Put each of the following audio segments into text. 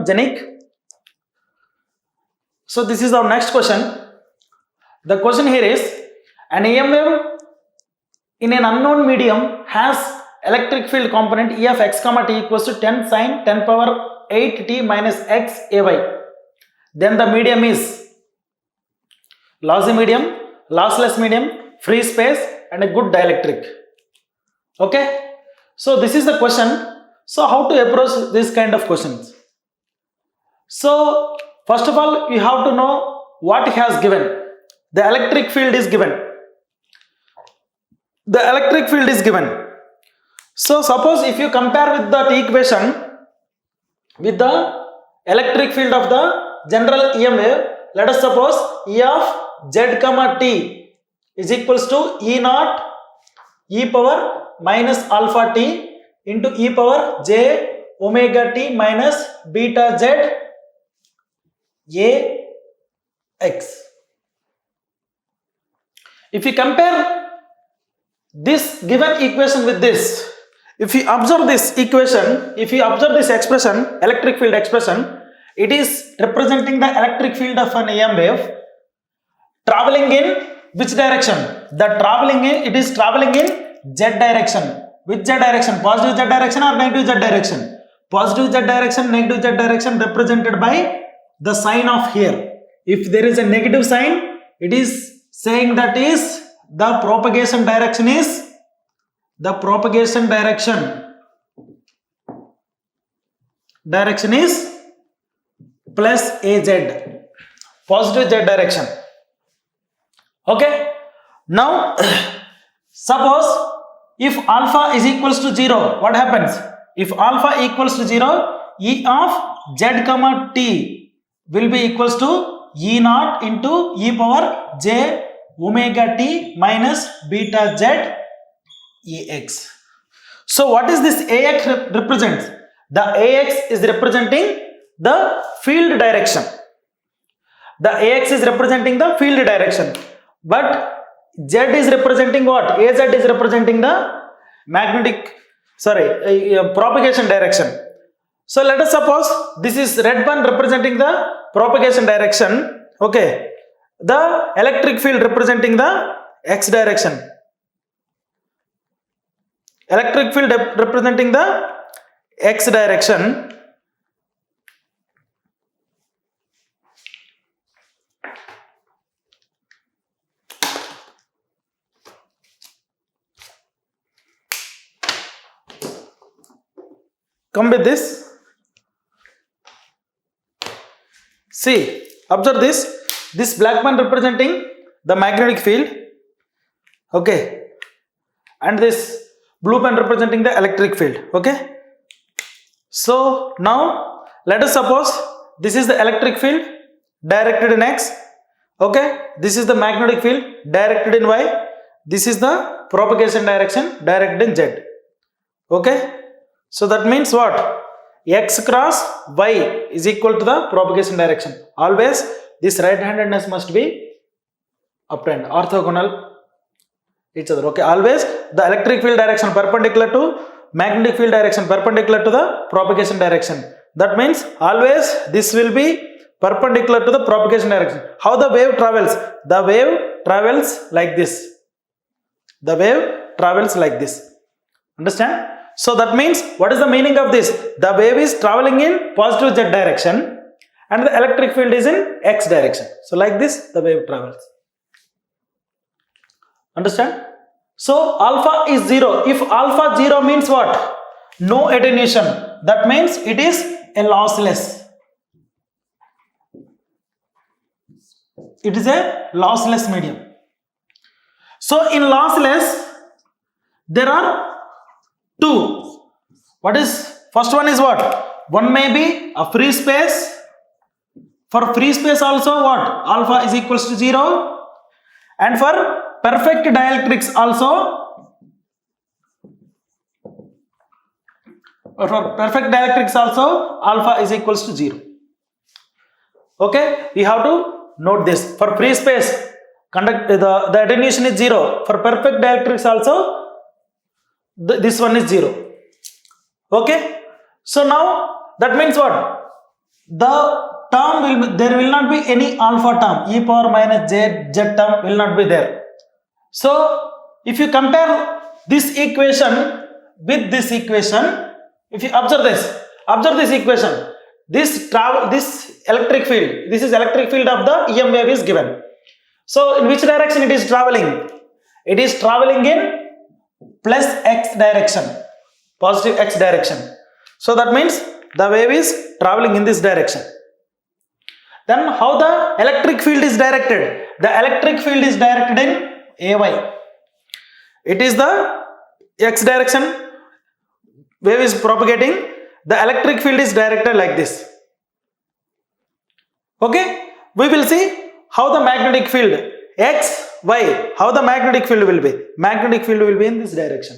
everyone, Genique. So this is our next question. The question here is, an EM wave in an unknown medium has electric field component E of x comma t equals to 10 sine 10 power 8 t minus x ay. Then the medium is lossy medium, lossless medium, free space and a good dielectric. Okay, so this is the question. So how to approach this kind of questions? So first of all, you have to know what he has given. The electric field is given. The electric field is given. So suppose if you compare with that equation with the electric field of the general EM wave, let us suppose E of z comma t is equals to E naught e power minus alpha t into e power j omega t minus beta z a x. If you compare this given equation with this, if you observe this equation, if you observe this expression, electric field expression, it is representing the electric field of an EM wave traveling in which direction? It is traveling in z direction. Which z direction? Positive z direction or negative z direction? Positive z direction, negative z direction represented by the sign of here. If there is a negative sign, it is saying that is the propagation direction is plus az, positive z direction. Okay, now suppose if alpha is equals to 0, what happens? If alpha equals to 0, E of z comma t will be equals to E naught into e power j omega t minus beta z ax. So what is this ax represents? The ax is representing the field direction. The ax is representing the field direction, but z is representing what? Az is representing the propagation direction. So let us suppose this is red one representing the propagation direction. Okay, the electric field representing the x direction. Electric field representing the x direction. Come with this. See, observe this. This black one representing the magnetic field. Okay, and this blue pen representing the electric field. Okay, so now let us suppose this is the electric field directed in x. Okay, this is the magnetic field directed in y. This is the propagation direction directed in z. Okay, so that means what? X cross y is equal to the propagation direction. Always this right handedness must be obtained, orthogonal each other. Okay, always the electric field direction perpendicular to magnetic field direction perpendicular to the propagation direction. That means always this will be perpendicular to the propagation direction. How the wave travels? The wave travels like this. The wave travels like this. Understand? So that means what is the meaning of this? The wave is traveling in positive z direction and the electric field is in x direction. So like this the wave travels. Understand? So alpha is 0. If alpha 0 means what? No attenuation. That means it is a lossless. It is a lossless medium. So in lossless there are two. What is first one is what? One may be a free space. For free space also what? Alpha is equals to 0. And for perfect dielectrics also, alpha is equals to 0. Okay, we have to note this. For free space, the attenuation is 0. For perfect dielectrics also, this one is 0. Okay, so now that means what? the term will be, there will not be any alpha term, e power minus z term will not be there. So if you compare this equation with this equation, if you observe this equation, this electric field, this is electric field of the EM wave is given. So in which direction it is traveling? It is traveling in plus x direction, positive x direction. So that means the wave is traveling in this direction. Then how the electric field is directed? The electric field is directed in AY. It is the x direction, wave is propagating, the electric field is directed like this. Okay, we will see how the magnetic field x, y, how the magnetic field will be. Magnetic field will be in this direction.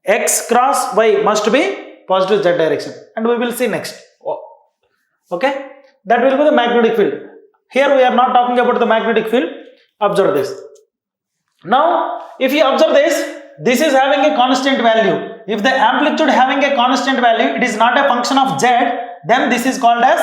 X cross y must be positive z direction, and we will see next. Okay, that will be the magnetic field. Here we are not talking about the magnetic field. Observe this. Now if you observe this is having a constant value. If the amplitude having a constant value, it is not a function of z, then this is called as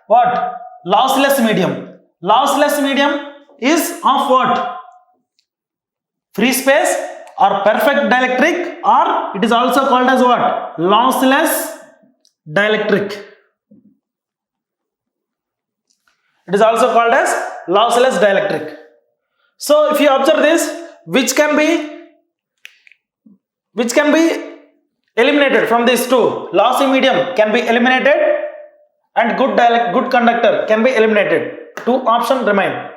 what? Lossless medium. Lossless medium is of what? Free space or perfect dielectric, or it is also called as what? Lossless dielectric. It is also called as lossless dielectric. So if you observe this, which can be eliminated from these two, lossy medium can be eliminated and good conductor can be eliminated. Two options remain.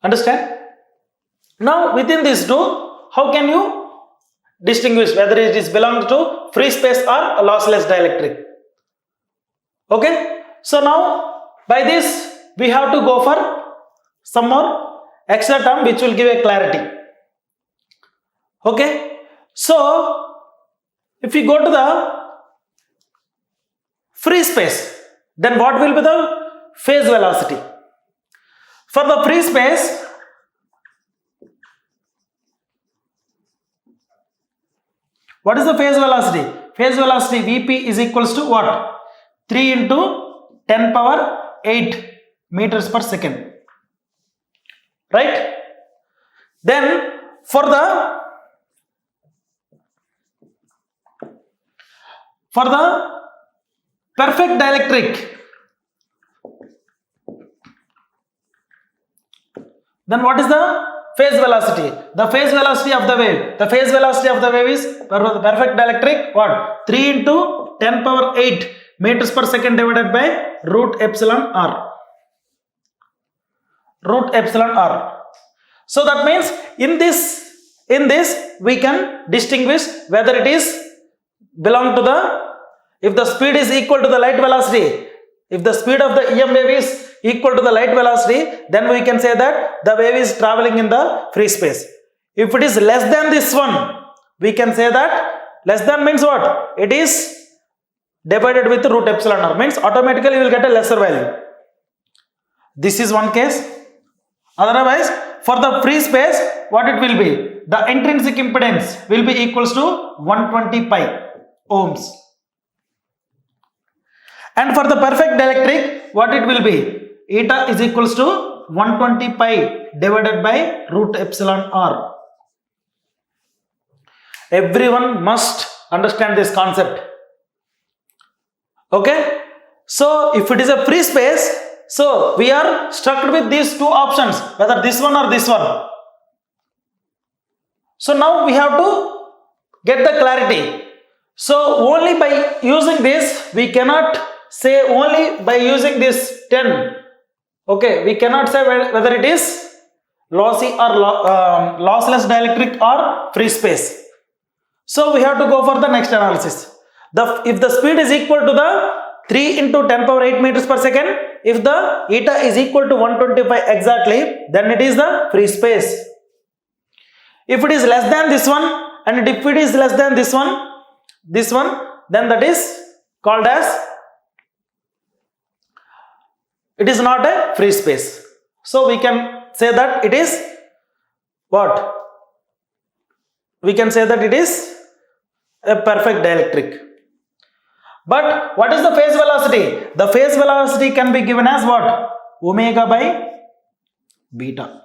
Understand? Now within these two, how can you distinguish whether it is belongs to free space or lossless dielectric? Okay, so now by this we have to go for some more extra term which will give a clarity. Okay, so if we go to the free space, then what will be the phase velocity? For the free space, what is the phase velocity? Phase velocity Vp is equals to what? 3 into 10 power 8 meters per second. Right? Then for the perfect dielectric, then what is the phase velocity? The phase velocity of the wave. The phase velocity of the wave is for the perfect dielectric what? 3 into 10 power 8 meters per second divided by root epsilon r. Root epsilon r. So that means in this we can distinguish whether it is belong to the, if the speed is equal to the light velocity, if the speed of the EM wave is equal to the light velocity, then we can say that the wave is traveling in the free space. If it is less than this one, we can say that less than means what? It is divided with root epsilon r, means automatically you will get a lesser value. This is one case. Otherwise, for the free space, what it will be? The intrinsic impedance will be equals to 120 pi ohms. And for the perfect dielectric, what it will be? Eta is equals to 120 pi divided by root epsilon r. Everyone must understand this concept. Okay? So, if it is a free space, so we are stuck with these two options, whether this one or this one. So now we have to get the clarity. So only by using this, we cannot say only by using this 10. Okay, we cannot say whether it is lossy or lossless dielectric or free space. So we have to go for the next analysis. If the speed is equal to the 3 into 10 power 8 meters per second, if the eta is equal to 125 exactly, then it is the free space. If it is less than this one, and if it is less than this one, then that is called as, it is not a free space. So we can say that it is what? We can say that it is a perfect dielectric. But what is the phase velocity? The phase velocity can be given as what? Omega by beta.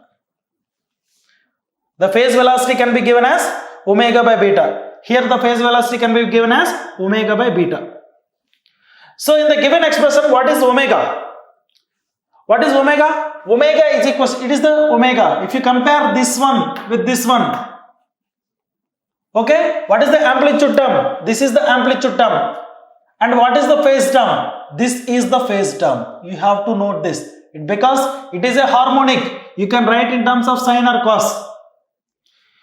The phase velocity can be given as omega by beta. Here the phase velocity can be given as omega by beta. So in the given expression, what is omega? What is omega? Omega is equal, it is the omega. If you compare this one with this one, okay, what is the amplitude term? This is the amplitude term. And what is the phase term? This is the phase term. You have to note this. Because it is a harmonic, you can write in terms of sine or cos.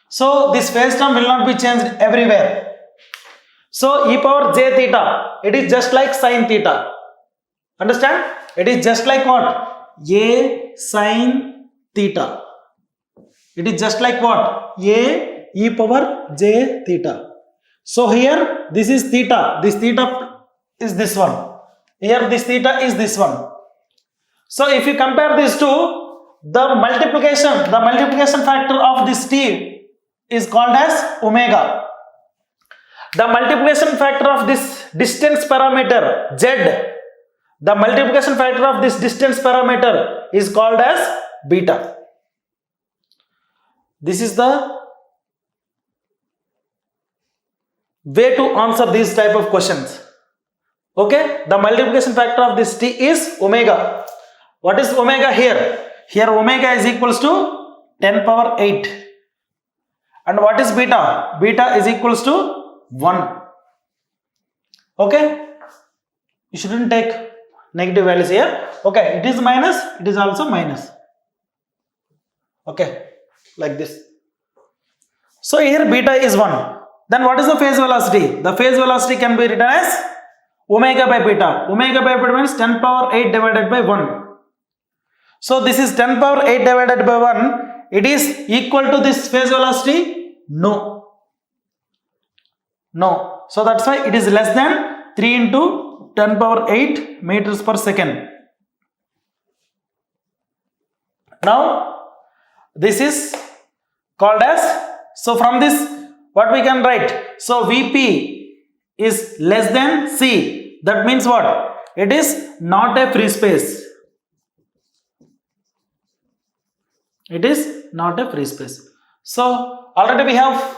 So this phase term will not be changed everywhere. So e power j theta, it is just like sine theta. Understand? It is just like what? A sine theta. It is just like what? A e power j theta. So here this is theta. This theta is this one. Here this theta is this one. So if you compare these two, the multiplication factor of this t is called as omega. The multiplication factor of this distance parameter z, the multiplication factor of this distance parameter is called as beta. This is the way to answer these type of questions. Okay, the multiplication factor of this t is omega. What is omega here? Here omega is equals to 10 power 8. And what is beta? Beta is equals to 1. Okay, you shouldn't take negative values here. Okay, it is minus, it is also minus. Okay, like this. So here beta is 1. Then what is the phase velocity? The phase velocity can be written as omega by beta. Omega by beta means 10 power 8 divided by 1. So this is 10 power 8 divided by 1. It is equal to this phase velocity? No. No. So that's why it is less than 3 into 10 power 8 meters per second. Now this is called as, so from this what we can write? So Vp is less than C. That means what? It is not a free space. It is not a free space. So already we have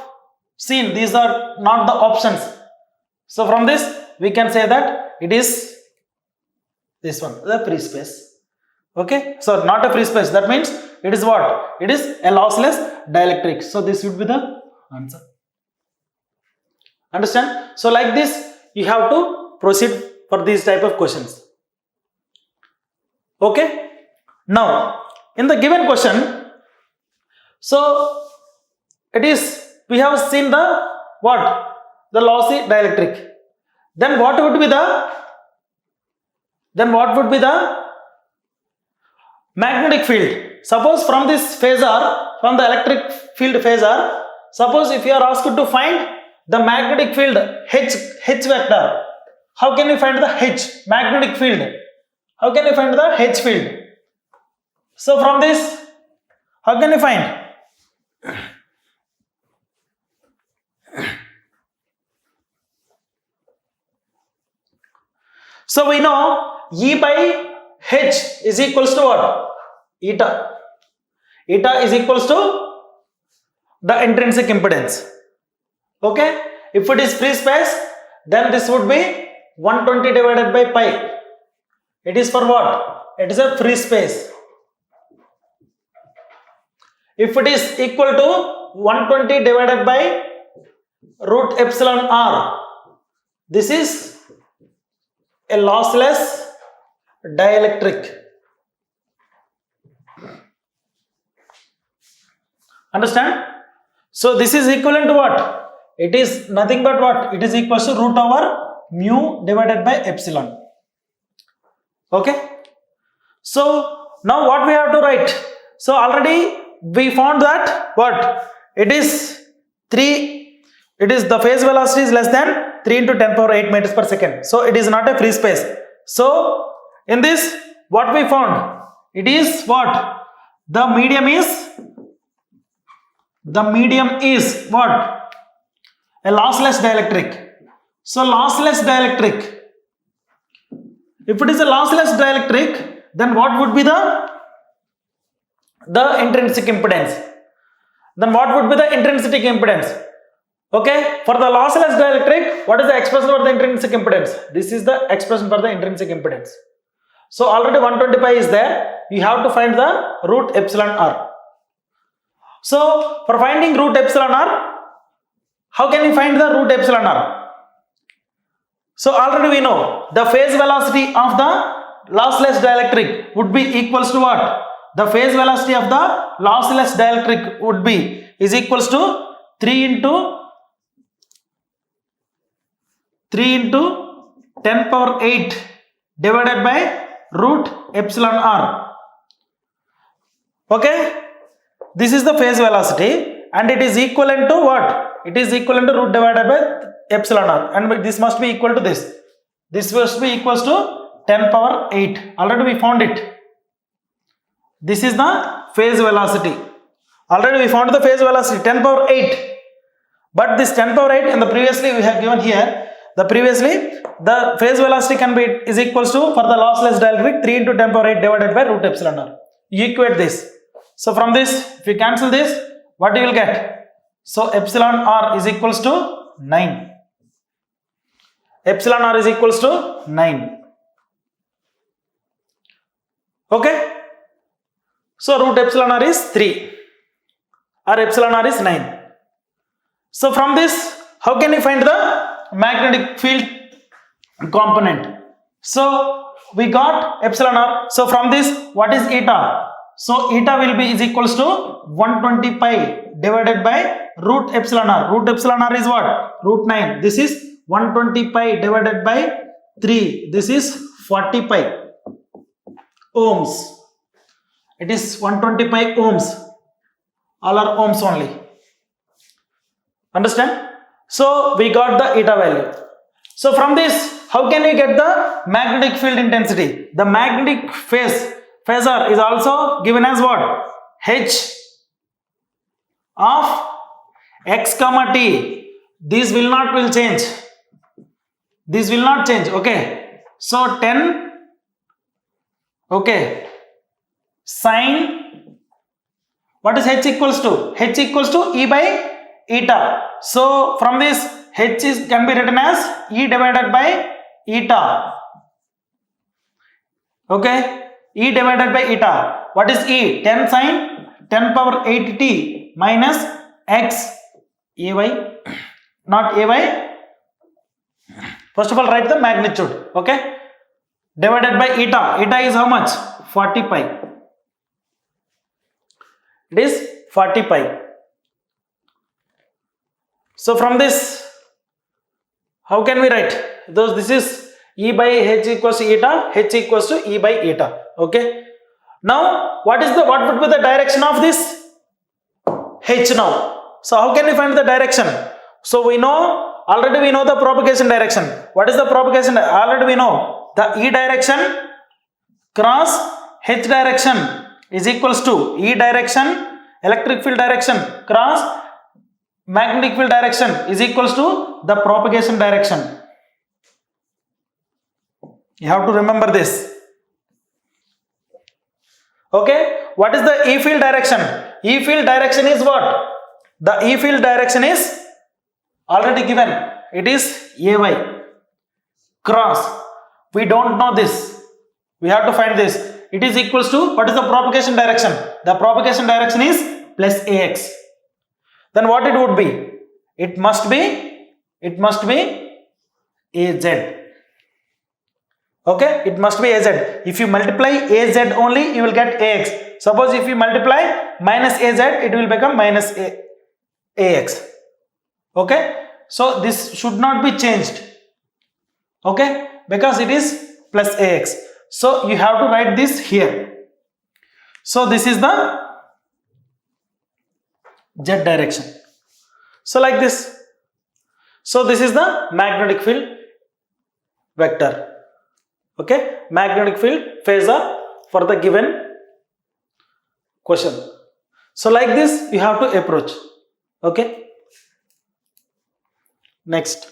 seen these are not the options. So from this we can say that it is this one, the free space. Okay, so not a free space. That means it is what? It is a lossless dielectric. So this would be the answer. Understand? So like this you have to proceed for these type of questions. Okay. Now in the given question, so it is, we have seen the what? The lossy dielectric. Then what would be the magnetic field? Suppose from this phasor, from the electric field phasor, suppose if you are asked to find the magnetic field H vector, how can you find the H magnetic field? How can you find the H field? So from this, how can you find? So we know E by H is equals to what? Eta. Eta is equals to the intrinsic impedance. Okay, if it is free space, then this would be 120 divided by pi. It is for what? It is a free space. If it is equal to 120 divided by root epsilon r, this is a lossless dielectric. Understand? So this is equivalent to what? It is nothing but what? It is equal to root over mu divided by epsilon. Okay. So now what we have to write? So already we found that what? It is 3, it is the phase velocity is less than 3 into 10 power 8 meters per second. So it is not a free space. So in this what we found? It is what? The medium is what? A lossless dielectric. So lossless dielectric If it is a lossless dielectric, then what would be the intrinsic impedance? Then what would be the intrinsic impedance? Okay, for the lossless dielectric, what is the expression for the intrinsic impedance? This is the expression for the intrinsic impedance. So already 125 is there, you have to find the root epsilon r. So for finding root epsilon r, how can we find the root epsilon r? So already we know the phase velocity of the lossless dielectric would be equals to what? The phase velocity of the lossless dielectric would be is equals to 3 into 10 power 8 divided by root epsilon r. Okay, this is the phase velocity and it is equivalent to what? It is equivalent to root divided by epsilon r, and this must be equal to this. This must be equals to 10 power 8. Already we found it. This is the phase velocity. Already we found the phase velocity 10 power 8. But this 10 power 8 and the previously we have given here. The phase velocity can be is equals to, for the lossless dielectric, 3 into 10 power 8 divided by root epsilon r. You equate this. So from this, if you cancel this, what you will get? So epsilon r is equals to 9. Epsilon r is equals to 9. Okay. So root epsilon r is 3 or epsilon r is 9. So from this, how can you find the magnetic field component? So we got epsilon r. So from this, what is eta? So eta will be is equals to 120 pi divided by root epsilon r. Root epsilon r is what? Root 9. This is 120 pi divided by 3. This is 40 pi ohms. It is 120 pi ohms. All are ohms only. Understand? So we got the eta value. So from this, how can we get the magnetic field intensity? The magnetic phasor is also given as what? H of x comma t. This will change. This will not change. Okay. So 10. Okay. Sine. What is H equals to? H equals to E by eta. So from this, H can be written as E divided by eta. Okay. E divided by eta. What is E? 10 sine 10 power 8 t minus x ay, not ay. First of all, write the magnitude. Okay. Divided by eta. Eta is how much? 40 pi. It is 40 pi. So from this, how can we write? This is E by H equals to eta, H equals to E by eta. Okay. Now, what would be the direction of this H now? So how can we find the direction? So already we know the propagation direction. What is the propagation? Already we know the E direction cross H direction is equals to E direction, electric field direction cross magnetic field direction is equals to the propagation direction. You have to remember this. Okay. What is the E field direction? E field direction is what? The E field direction is already given. It is AY cross. We don't know this. We have to find this. It is equals to, what is the propagation direction? The propagation direction is plus AX. Then what it would be? It must be AZ. Okay, it must be AZ. If you multiply AZ only, you will get AX. Suppose if you multiply minus AZ, it will become minus AX. Okay, so this should not be changed. Okay, because it is plus AX. So you have to write this here. So this is the Z direction. So like this. So this is the magnetic field vector. Okay, magnetic field phasor for the given question. So like this you have to approach. Okay. Next.